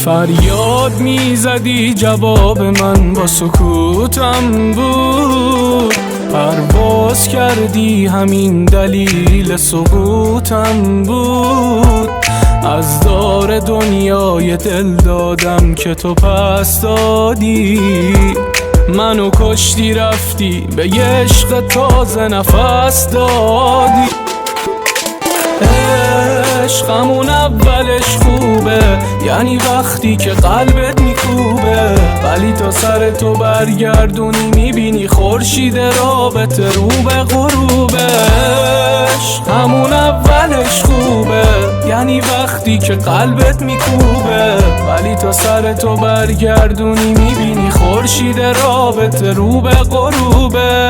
فریاد میزدی جواب من با سکوتم بود، پرواز کردی همین دلیل سقوطم بود. از دار دنیای دل دادم که تو پس دادی، منو کشتی رفتی به یه عشق تازه نفس دادی. عشقمون اولش خوبه، یعنی وقتی که قلبت میکوبه، ولی تا سر تو برگردونی میبینی خورشید رابطه رو به غروبه. عشقمون اولش خوبه، یعنی وقتی که قلبت میکوبه، ولی تا سر تو برگردونی میبینی خورشید رابطه رو به غروبه.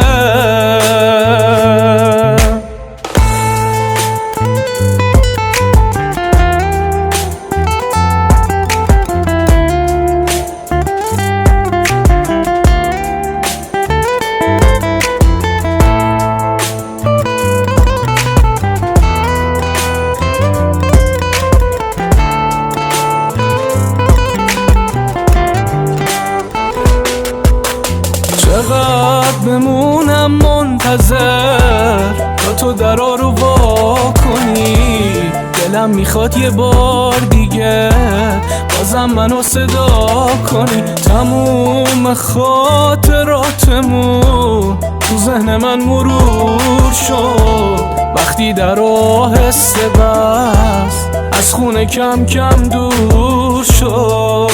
چقدر بمونم منتظر تا تو درا رو وا کنی، دلم میخواد یه بار دیگه بازم منو صدا کنی. تموم خاطراتمون تو ذهن من مرور شد، وقتی در آهسته بس از خونه کم کم دور شد.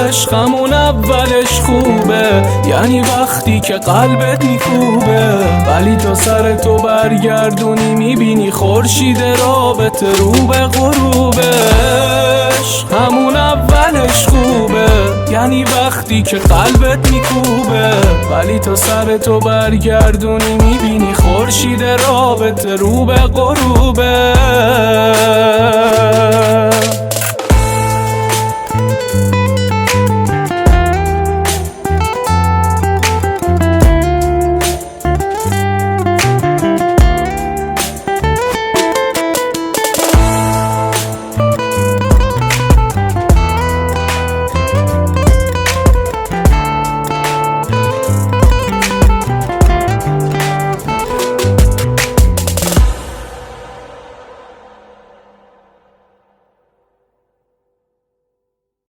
عشقمون اولش خوبه، یعنی وقتی که قلبت میکوبه، ولی تا سر تو برگردونی میبینی خورشید رابطه رو به غروبه. عشقمون اولش خوبه، یعنی وقتی که قلبت میکوبه، ولی تا سر تو برگردونی میبینی خورشید رابطه رو به غروبه.